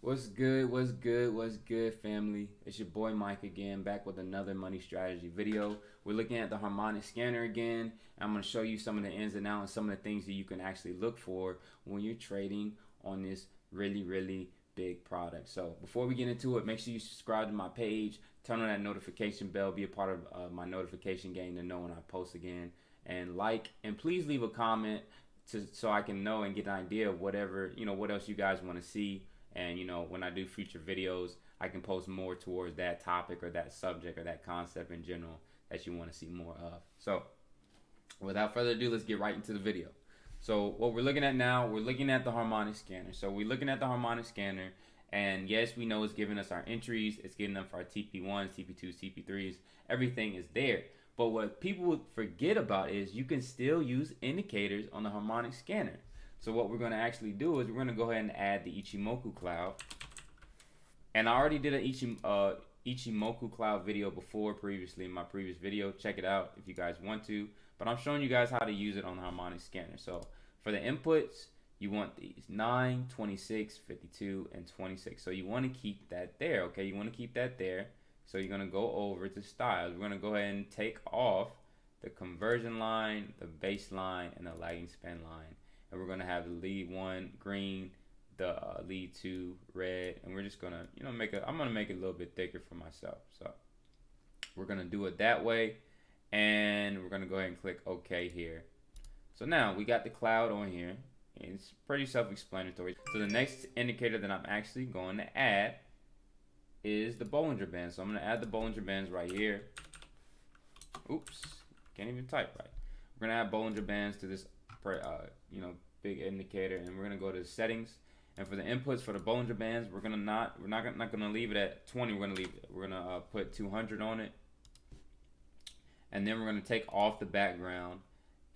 What's good? What's good? What's good, family? It's your boy Mike again, back with another money strategy video. We're looking at the Harmonic scanner again. I'm going to show you some of the ins and outs and some of the things that you can actually look for when you're trading on this really big product. So before we get into it, make sure you subscribe to my page, turn on that notification bell, be a part of my notification game to know when I post again, and and please leave a comment so I can know and get an idea of whatever, what else you guys want to see. And when I do future videos, I can post more towards that topic or that subject or that concept in general that you want to see more of. So without further ado, let's get right into the video. So what we're looking at now, we're looking at the Harmonic scanner. So we're looking at the Harmonic scanner, and yes, we know it's giving us our entries, it's giving them for our TP1s, TP2s, TP3s, everything is there. But what people forget about is you can still use indicators on the Harmonic scanner. So what we're going to actually do is we're going to go ahead and add the Ichimoku cloud. And I already did an Ichimoku cloud video previously in my previous video. Check it out if you guys want to. But I'm showing you guys how to use it on the Harmonic scanner. So for the inputs, you want these 9, 26, 52, and 26. So you want to keep that there, okay? You want to keep that there. So you're going to go over to styles. We're going to go ahead and take off the conversion line, the baseline, and the lagging span line. And we're going to have the lead 1 green, the lead 2 red, and we're just going to, I'm going to make it a little bit thicker for myself. So we're going to do it that way, and we're going to go ahead and click OK here. So now we got the cloud on here, and it's pretty self-explanatory. So the next indicator that I'm actually going to add is the Bollinger Bands. So I'm going to add the Bollinger Bands right here. Oops, can't even type right. We're going to add Bollinger Bands to this big indicator, and we're gonna go to settings. And for the inputs for the Bollinger Bands, we're not gonna leave it at 20. We're gonna put 200 on it, and then we're gonna take off the background.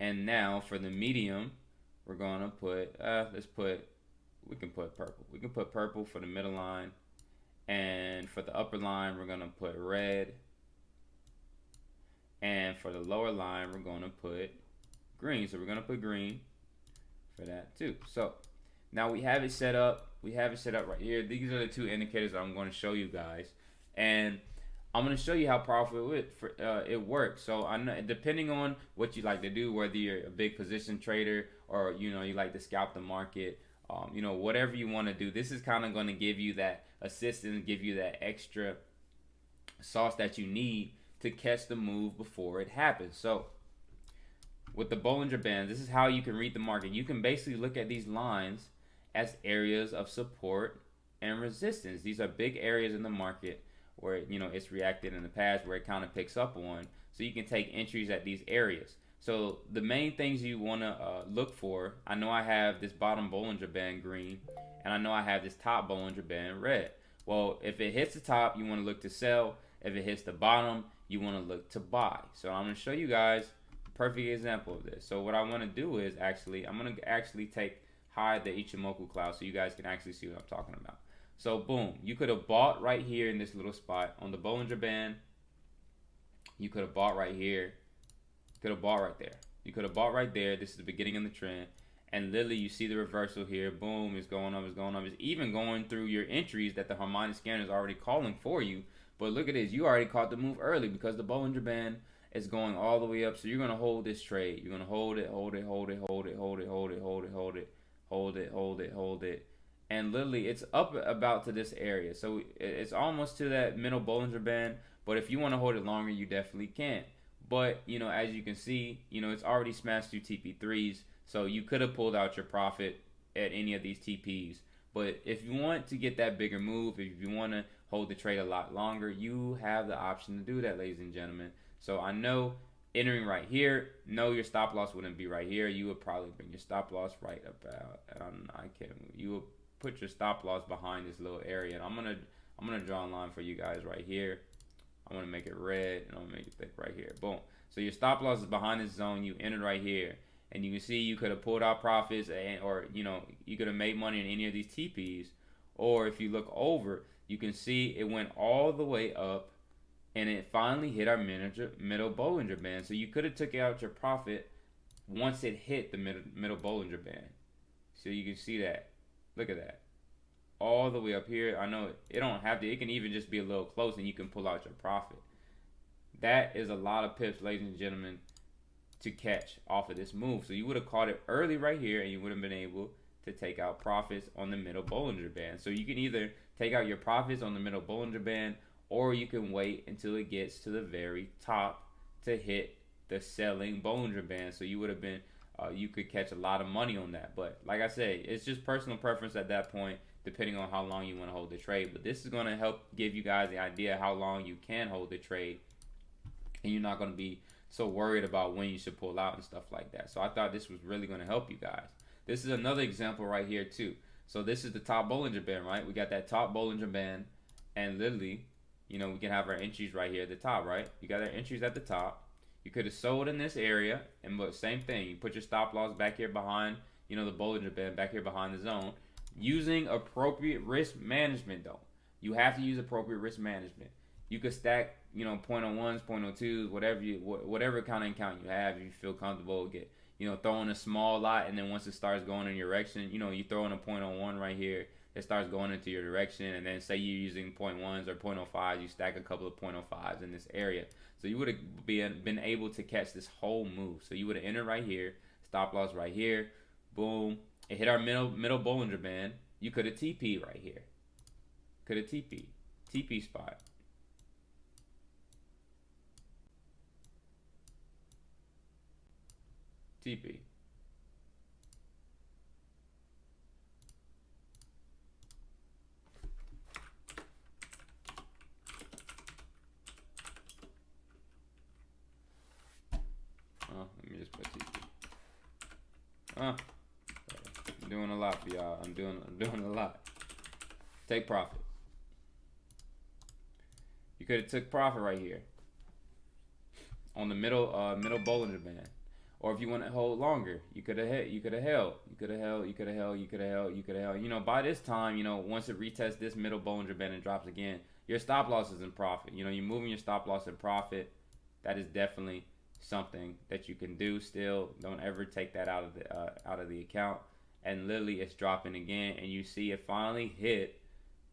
And now for the medium, we're gonna put we can put purple. We can put purple for the middle line, and for the upper line, we're gonna put red. And for the lower line, we're gonna put green. So we're gonna put green for that too. So now we have it set up. We have it set up right here. These are the two indicators that I'm going to show you guys, and I'm going to show you how powerful it works. So I know, depending on what you like to do, whether you're a big position trader or you like to scalp the market, whatever you want to do, this is kind of going to give you that assistance, give you that extra sauce that you need to catch the move before it happens. So with the Bollinger Bands, this is how you can read the market. You can basically look at these lines as areas of support and resistance. These are big areas in the market where it's reacted in the past, where it kind of picks up on. So you can take entries at these areas. So the main things you want to look for, I know I have this bottom Bollinger Band green, and I know I have this top Bollinger Band red. Well, if it hits the top, you want to look to sell. If it hits the bottom, you want to look to buy. So I'm going to show you guys perfect example of this. So what I want to do is I'm going to hide the Ichimoku cloud so you guys can actually see what I'm talking about. So boom, you could have bought right here in this little spot on the Bollinger Band. You could have bought right here. You could have bought right there. You could have bought right there. This is the beginning of the trend. And literally you see the reversal here. Boom, it's going up, it's going up. It's even going through your entries that the Harmonic scanner is already calling for you. But look at this, you already caught the move early because the Bollinger Band is going all the way up. So you're gonna hold this trade. You're gonna hold it, hold it, hold it, hold it, hold it, hold it, hold it, hold it, hold it, hold it, hold it. And literally it's up about to this area. So it's almost to that middle Bollinger Band. But if you want to hold it longer, you definitely can. But as you can see, it's already smashed through TP3s. So you could have pulled out your profit at any of these TPs. But if you want to get that bigger move, if you want to hold the trade a lot longer, you have the option to do that, ladies and gentlemen. So I know entering right here, no, your stop loss wouldn't be right here. You would probably bring your stop loss right about, you would put your stop loss behind this little area. And I'm gonna draw a line for you guys right here. I'm gonna make it red, and I'm gonna make it thick right here. Boom. So your stop loss is behind this zone. You entered right here, and you can see you could have pulled out profits, or you could have made money in any of these TPs. Or if you look over, you can see it went all the way up, and it finally hit our middle Bollinger Band. So you could have took out your profit once it hit the middle Bollinger Band. So you can see that. Look at that. all the way up here. I know it don't have to. It can even just be a little close, and you can pull out your profit. That is a lot of pips, ladies and gentlemen, to catch off of this move. So you would have caught it early right here, and you would have been able to take out profits on the middle Bollinger Band. So you can either take out your profits on the middle Bollinger Band, or you can wait until it gets to the very top to hit the selling Bollinger Band. So you would have been, you could catch a lot of money on that. But like I say, it's just personal preference at that point, depending on how long you want to hold the trade. But this is going to help give you guys the idea how long you can hold the trade, and you're not going to be so worried about when you should pull out and stuff like that. So I thought this was really going to help you guys. This is another example right here too. So this is the top Bollinger Band, right? We got that top Bollinger Band, and literally, you know, we can have our entries right here at the top, right? You got our entries at the top. You could have sold in this area, and but same thing. You put your stop loss back here behind, you know, the Bollinger Band back here behind the zone, using appropriate risk management though. You have to use appropriate risk management. You could stack, you know, 0.01s, 0.02s, whatever kind of account you have. If you feel comfortable, get, you know, throw in a small lot, and then once it starts going in your direction, you know, you throw in a 0.01 right here. It starts going into your direction, and then say you're using 0.1s or 0.05s, you stack a couple of 0.05s in this area. So you would have been able to catch this whole move. So you would have entered right here, stop loss right here, boom. It hit our middle Bollinger Band. You could have TP right here. Could have TP spot. TP. Let me just put TP. I'm doing a lot for y'all. I'm doing a lot. Take profit. You could have took profit right here on the middle Bollinger Band. Or if you want to hold longer, you could have held. You could have held. You know, by this time, you know, once it retests this middle Bollinger Band and drops again, your stop loss is in profit. You know, you're moving your stop loss in profit. That is definitely something that you can do still. Don't ever take that out of the account. And literally, it's dropping again, and you see it finally hit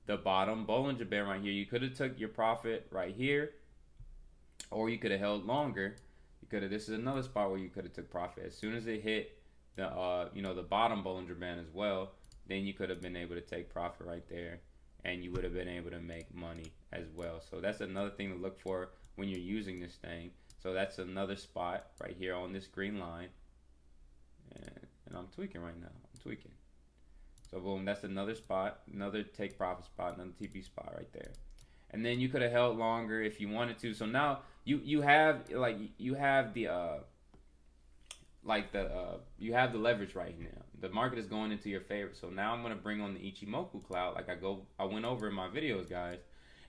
the bottom Bollinger Band right here. You could have took your profit right here, or you could have held longer. This is another spot where you could have took profit as soon as it hit the you know, the bottom Bollinger Band as well. Then you could have been able to take profit right there, and you would have been able to make money as well. So that's another thing to look for when you're using this thing. So that's another spot right here on this green line, and I'm tweaking right now. I'm tweaking. So boom, that's another spot, another take profit spot, another TP spot right there. And then you could have held longer if you wanted to. So now you have the leverage right now. The market is going into your favor. So now I'm gonna bring on the Ichimoku cloud, like I went over in my videos, guys,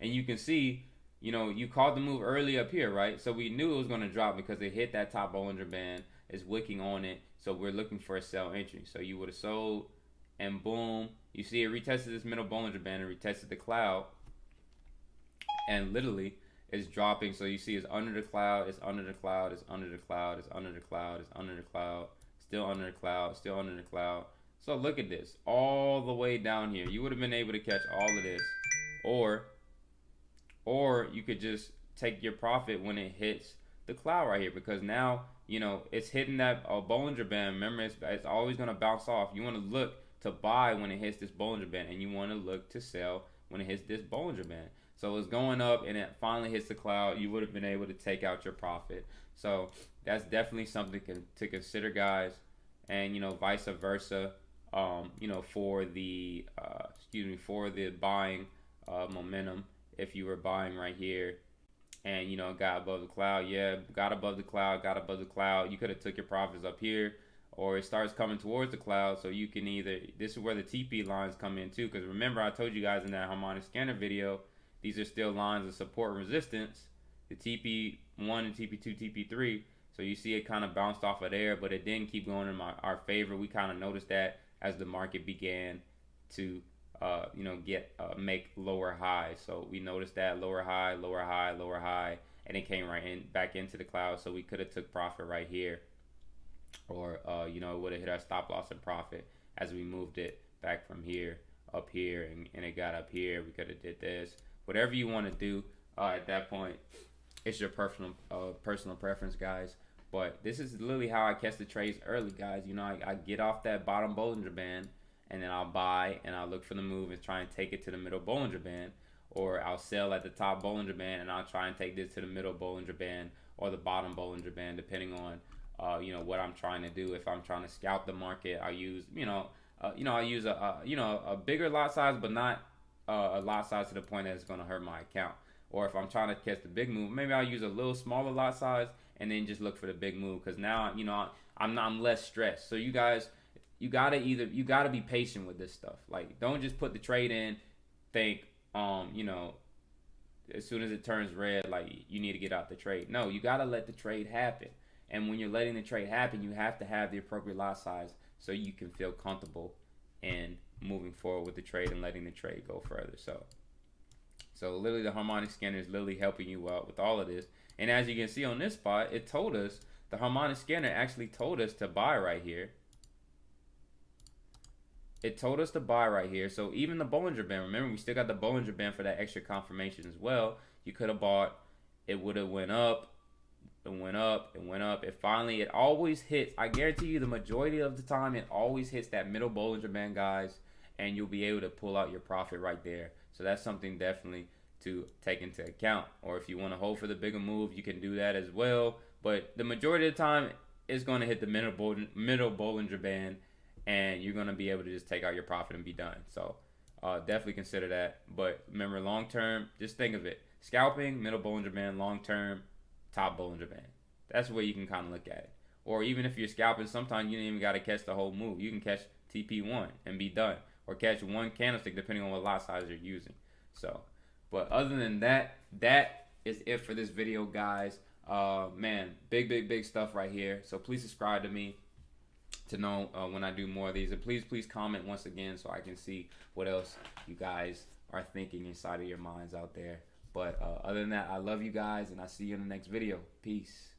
and you can see, you know, you caught the move early up here, right? So we knew it was gonna drop because it hit that top Bollinger Band, is wicking on it. So we're looking for a sell entry. So you would have sold, and boom, you see it retested this middle Bollinger Band and retested the cloud. And literally it's dropping. So you see it's under the cloud, it's under the cloud, it's under the cloud, it's under the cloud, it's under the cloud, still under the cloud, still under the cloud. So look at this, all the way down here. You would have been able to catch all of this, or you could just take your profit when it hits the cloud right here, because now, you know, it's hitting that Bollinger Band. Remember, it's always going to bounce off. You want to look to buy when it hits this Bollinger Band, and you want to look to sell when it hits this Bollinger Band. So it's going up, and it finally hits the cloud. You would have been able to take out your profit. So that's definitely something to consider, guys. And, you know, vice versa. You know, for the for the buying momentum, if you were buying right here, and, you know, got above the cloud, got above the cloud. You could have took your profits up here, or it starts coming towards the cloud. So you can either, this is where the TP lines come in too, because remember I told you guys in that harmonic scanner video, these are still lines of support and resistance, the TP1 and TP2, TP3. So you see it kind of bounced off of there, but it didn't keep going in our favor. We kind of noticed that as the market began to you know, make lower highs. So we noticed that lower high, and it came back into the cloud. So we could have took profit right here, or you know, it would have hit our stop loss and profit as we moved it back from here up here and it got up here. We could have did this. Whatever you want to do at that point, it's your personal preference, guys. But this is literally how I catch the trades early, guys. You know, I get off that bottom Bollinger Band, and then I'll buy and I'll look for the move and try and take it to the middle Bollinger Band. Or I'll sell at the top Bollinger Band and I'll try and take this to the middle Bollinger Band or the bottom Bollinger Band, depending on what I'm trying to do. If I'm trying to scalp the market, I use I use a bigger lot size, but not a lot size to the point that it's going to hurt my account. Or if I'm trying to catch the big move, maybe I'll use a little smaller lot size and then just look for the big move, because now I'm less stressed. So you guys, you gotta be patient with this stuff. Like, don't just put the trade in, think as soon as it turns red, like, you need to get out the trade. No, you gotta let the trade happen. And when you're letting the trade happen, you have to have the appropriate lot size so you can feel comfortable in moving forward with the trade and letting the trade go further. So literally the harmonic scanner is literally helping you out with all of this. And as you can see on this spot, it told us, the harmonic scanner actually told us to buy right here. It told us to buy right here. So even the Bollinger Band, remember, we still got the Bollinger Band for that extra confirmation as well. You could have bought, it would have went up, it went up, it went up. It always hits. I guarantee you the majority of the time, it always hits that middle Bollinger Band, guys, and you'll be able to pull out your profit right there. So that's something definitely to take into account. Or if you want to hold for the bigger move, you can do that as well. But the majority of the time, it's going to hit the middle Bollinger Band, and you're going to be able to just take out your profit and be done. So definitely consider that. But remember, long term, just think of it. Scalping, middle Bollinger Band. Long term, top Bollinger Band. That's the way you can kind of look at it. Or even if you're scalping, sometimes you don't even got to catch the whole move. You can catch TP1 and be done. Or catch one candlestick, depending on what lot size you're using. So, but other than that, that is it for this video, guys. Man, big stuff right here. So please subscribe to me to know when I do more of these. And please comment once again so I can see what else you guys are thinking inside of your minds out there. But other than that, I love you guys, and I'll see you in the next video. Peace.